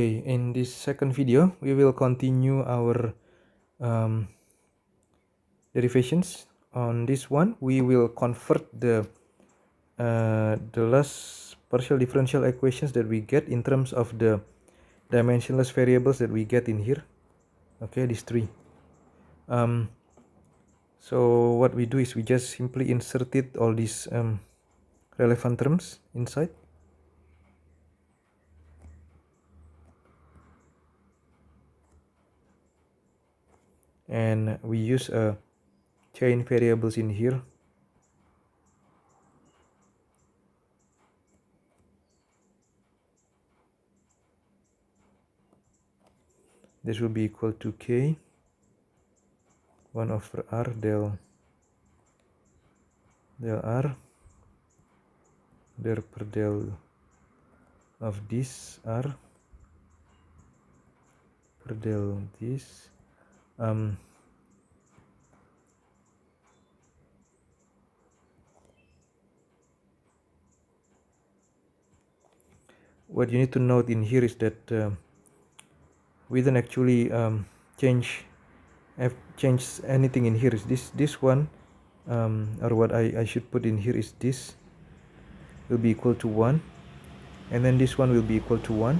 Okay, in this second video, we will continue our derivations. On this one, we will convert the last partial differential equations that we get in terms of the dimensionless variables that we get in here. Okay, these three. So what we do is we just simply inserted all these relevant terms inside. And we use chain variables in here. This will be equal to k 1 over r del r per del of this r per del this. What you need to note in here is that we don't actually change anything in here. Is this one or what I should put in here is this will be equal to 1, and then this one will be equal to 1.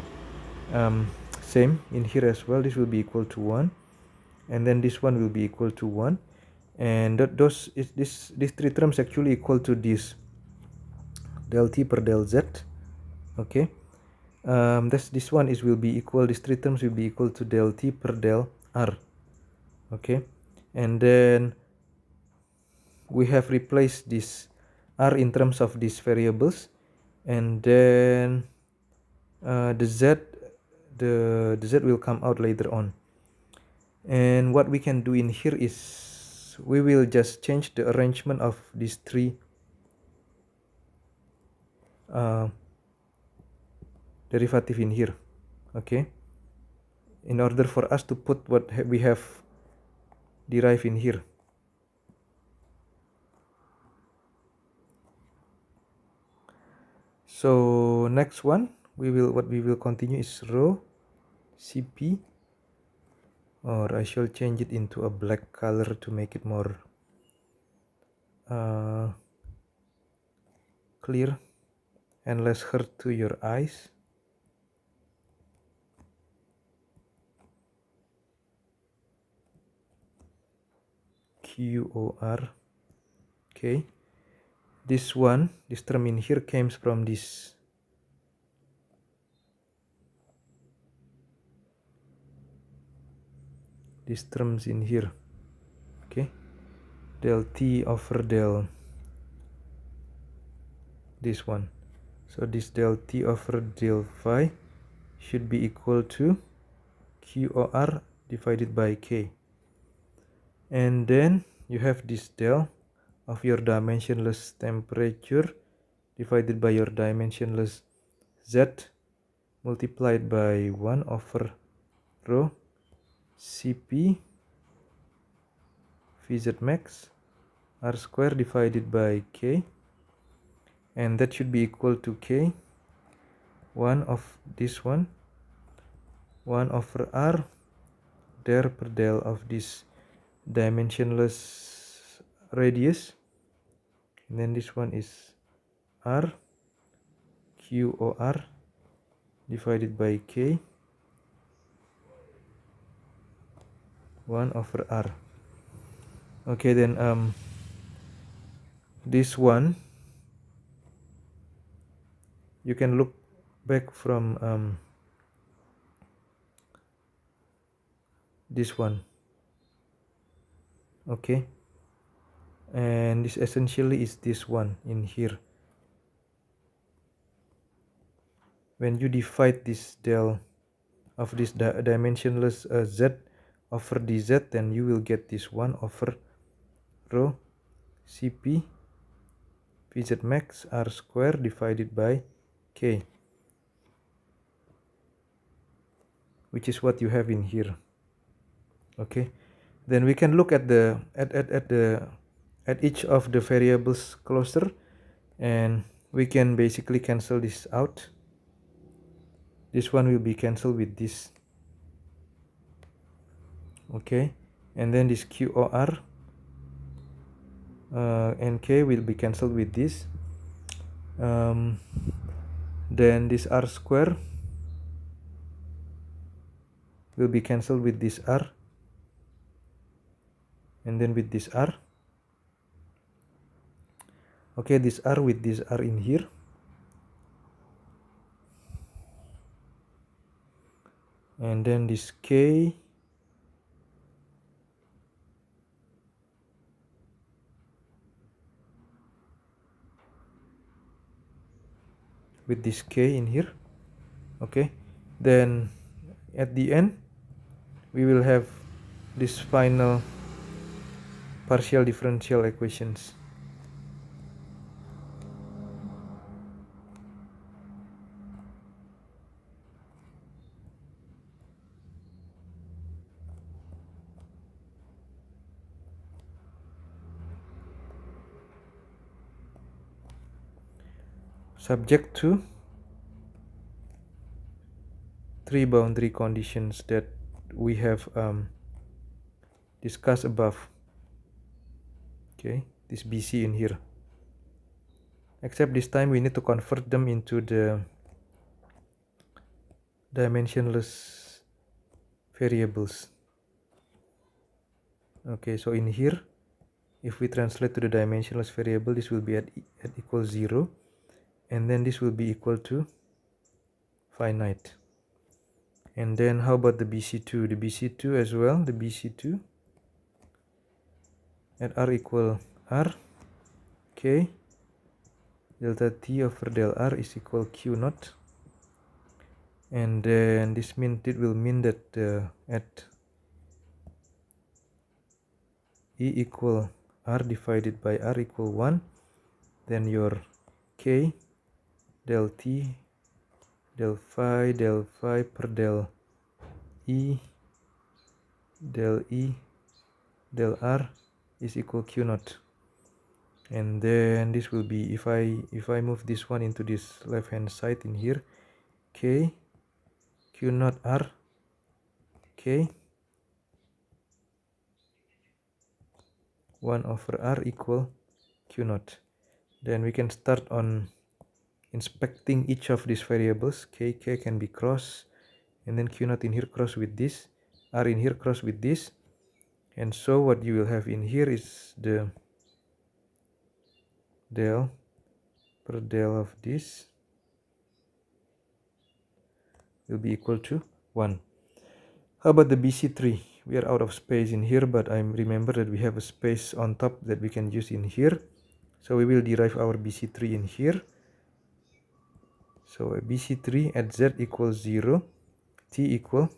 Same in here as well, this will be equal to 1, and then this one will be equal to 1, and these three terms actually equal to this del t per del z. Okay, this one will be equal, these three terms will be equal to del t per del r. Okay, and then we have replaced this r in terms of these variables, and then the z will come out later on. And what we can do in here is we will just change the arrangement of these three derivative in here. Okay, in order for us to put what we have derived in here. So next one what we will continue is rho Cp, or I shall change it into a black color to make it more clear and less hurt to your eyes. QOR. Okay, this term in here comes from this these terms in here. Okay, del t over del this one. So this del t over del phi should be equal to QOR divided by k. And then you have this del of your dimensionless temperature divided by your dimensionless z multiplied by 1 over rho Cp Vz max r square divided by k, and that should be equal to k 1 of this one 1 over r der per del of this dimensionless radius, and then this one is r QOR divided by k 1 over r. Okay, then this one you can look back from this one. Okay, and this essentially is this one in here. When you divide this del of this dimensionless z over dz, then you will get this 1 over rho Cp Vz max r square divided by k, which is what you have in here. Okay, then we can look at each of the variables closer, and we can basically cancel this out. This one will be cancelled with this. Okay, and then this QOR and K will be cancelled with this. Then this R square will be cancelled with this R, and then with this R. Okay, this R with this R in here. And then this K with this K in here. Okay, then at the end we will have this final partial differential equations. Subject to three boundary conditions that we have discussed above. Okay, this BC in here. Except this time we need to convert them into the dimensionless variables. Okay, so in here, if we translate to the dimensionless variable, this will be at equal 0, and then this will be equal to finite. And then how about the BC2? The BC2 as well, the BC2 at R equal R, okay, delta T over del R is equal Q naught. And then this means it will mean that at E equal R divided by R equal 1, then your K del T del phi per del E del R is equal Q naught. And then this will be, if I move this one into this left hand side in here, K Q naught R K 1 over R equal Q naught. Then we can start on inspecting each of these variables. K can be cross, and then Q naught in here cross with this, R in here cross with this, and so what you will have in here is the del per del of this will be equal to 1. How about the BC3? We are out of space in here, but I remember that we have a space on top that we can use in here. So we will derive our BC3 in here. So BC3 at Z equals 0, T equal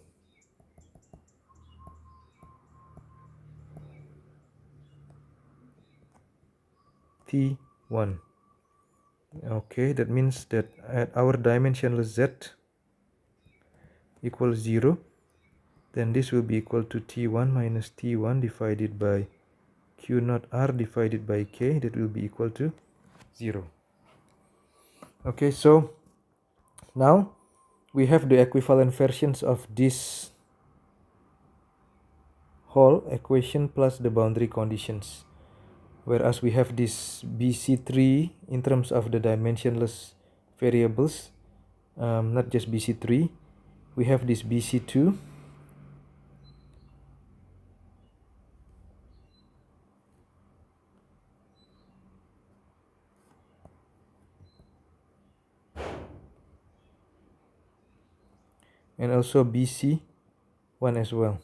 T1. Okay, that means that at our dimensionless Z equals 0, then this will be equal to T1 minus T1 divided by Q naught R divided by K, that will be equal to 0. Okay, so now we have the equivalent versions of this whole equation plus the boundary conditions. Whereas we have this BC3 in terms of the dimensionless variables, not just BC3, we have this BC2. And also BC1 as well.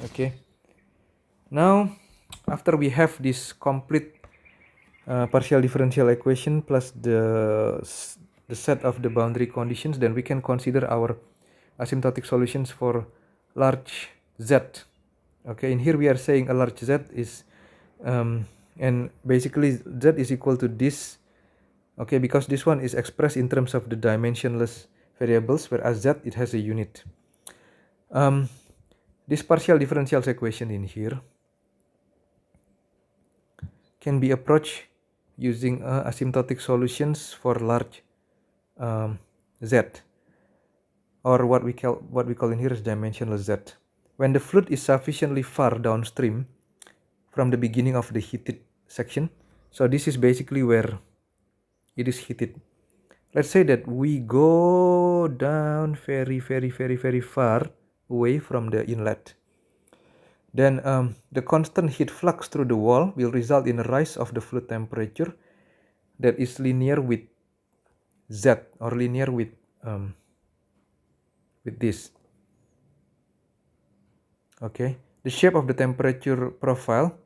Okay. Now, after we have this complete partial differential equation plus the set of the boundary conditions, then we can consider our asymptotic solutions for large Z. Okay, in here we are saying a large Z is and basically Z is equal to this. Okay, because this one is expressed in terms of the dimensionless variables, whereas Z it has a unit. This partial differential equation in here can be approached using asymptotic solutions for large Z. or what we call in here is dimensionless Z. When the fluid is sufficiently far downstream from the beginning of the heated section, so this is basically where it is heated. Let's say that we go down very far away from the inlet. Then the constant heat flux through the wall will result in a rise of the fluid temperature that is linear with Z, or linear with this. Okay, the shape of the temperature profile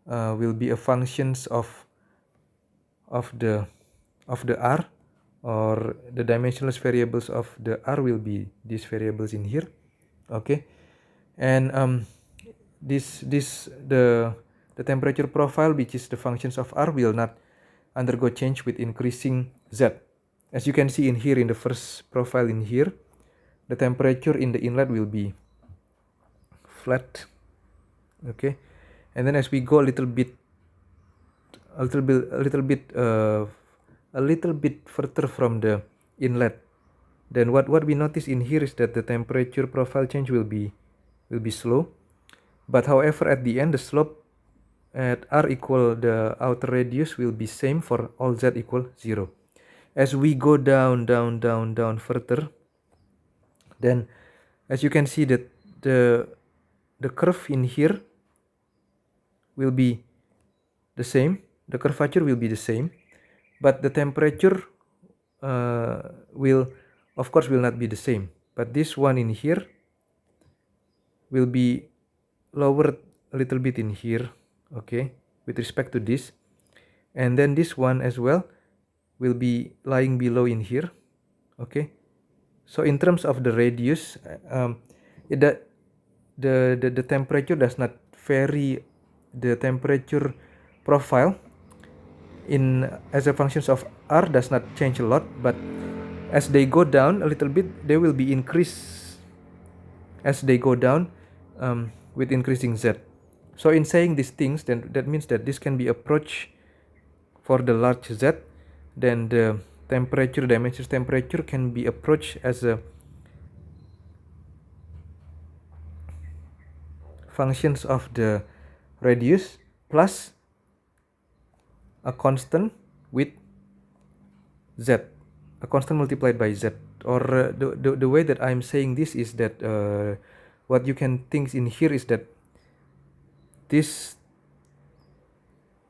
will be a functions of the R, or the dimensionless variables of the R will be these variables in here. Okay, and the temperature profile, which is the functions of R, will not undergo change with increasing Z. As you can see in here, in the first profile in here, the temperature in the inlet will be flat. Okay, and then as we go a little bit further from the inlet, then what we notice in here is that the temperature profile change will be slow. But however, at the end, the slope at R equal the outer radius will be same for all Z equal 0. As we go down further, then as you can see that the curve in here will be the same, the curvature will be the same, but the temperature will not be the same. But this one in here will be lowered a little bit in here, okay, with respect to this, and then this one as well will be lying below in here. Okay, so in terms of the radius, the temperature does not vary. The temperature profile in as a functions of R does not change a lot, but as they go down a little bit, they will be increased as they go down with increasing Z. So in saying these things, then that means that this can be approached for the large Z, then the temperature, dimensionless temperature, can be approached as a functions of the radius plus a constant with Z, a constant multiplied by Z. Or the way that I'm saying this is that what you can think in here is that this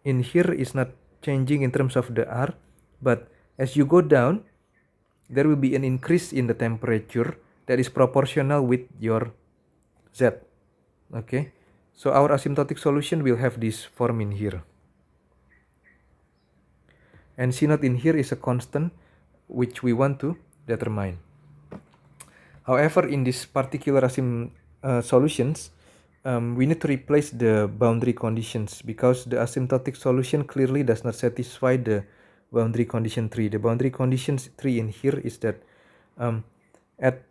in here is not changing in terms of the R, but as you go down, there will be an increase in the temperature that is proportional with your Z. Okay, so our asymptotic solution will have this form in here, and C naught in here is a constant which we want to determine. However, in this particular solutions, we need to replace the boundary conditions, because the asymptotic solution clearly does not satisfy the boundary condition 3. The boundary conditions 3 in here is that at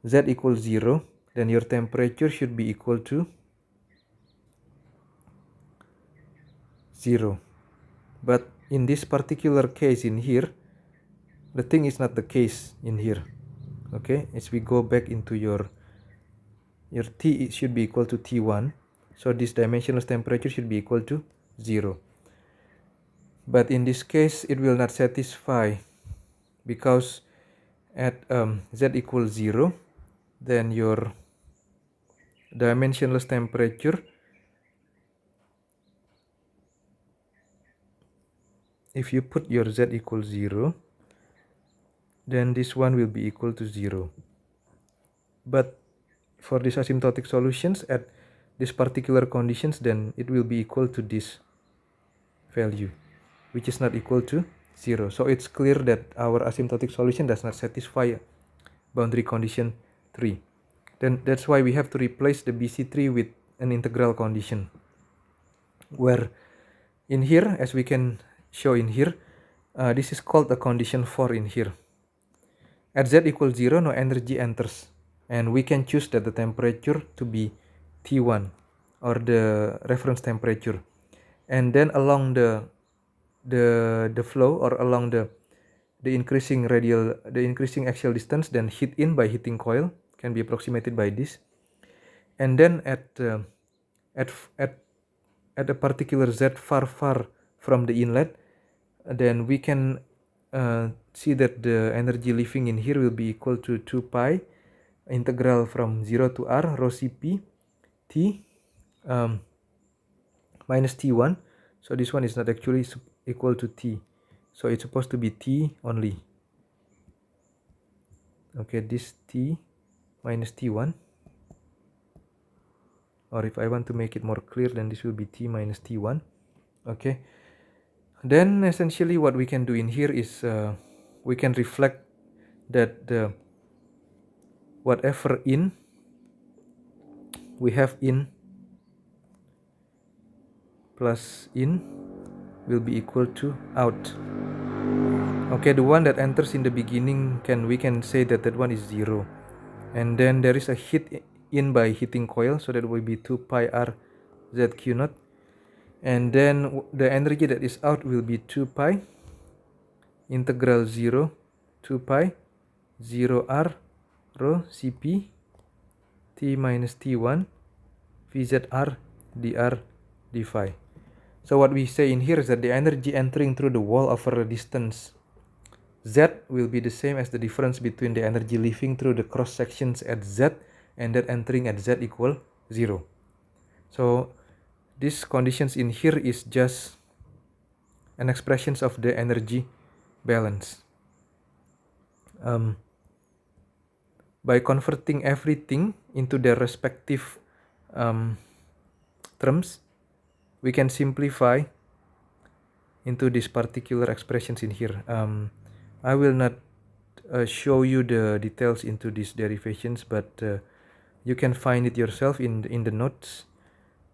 Z equals 0, then your temperature should be equal to 0. But in this particular case in here, the thing is not the case in here. Okay, as we go back into your T, it should be equal to T1, so this dimensionless temperature should be equal to 0. But in this case, it will not satisfy, because at Z equals 0, then your dimensionless temperature, if you put your Z equals 0, then this one will be equal to 0. But for these asymptotic solutions at this particular conditions, then it will be equal to this value, which is not equal to 0. So it's clear that our asymptotic solution does not satisfy boundary condition 3. Then that's why we have to replace the BC3 with an integral condition, where in here, as we can show in here, this is called a condition 4 in here. At Z equals 0, no energy enters, and we can choose that the temperature to be T1, or the reference temperature, and then along the flow, or along the the increasing axial distance, then heat in by heating coil can be approximated by this. And then at a particular z far from the inlet, then we can see that the energy leaving in here will be equal to 2 pi integral from 0 to r rho Cp T minus T1. So this one is not actually equal to T. So it's supposed to be T only. Okay, this T minus T1. Or if I want to make it more clear, then this will be T minus T1. Okay. Then essentially what we can do in here is we can reflect that the whatever in we have in plus in will be equal to out. Okay, the one that enters in the beginning we can say that one is 0. And then there is a heat in by heating coil, so that will be 2 pi r ZQ naught. And then the energy that is out will be 2 pi integral 0 2 pi 0 r rho Cp T minus T1 VZR dr d phi. So what we say in here is that the energy entering through the wall over a distance Z will be the same as the difference between the energy leaving through the cross sections at Z and that entering at Z equal 0. So these conditions in here is just an expressions of the energy balance. By converting everything into their respective terms, we can simplify into these particular expressions in here. I will not show you the details into these derivations, but you can find it yourself in the notes,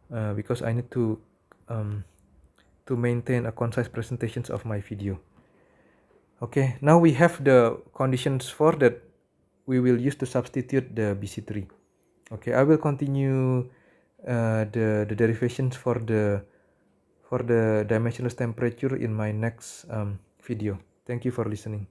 because I need to maintain a concise presentations of my video. Okay, now we have the conditions for that we will use to substitute the BC3. Okay, I will continue the derivations for the dimensionless temperature in my next video. Thank you for listening.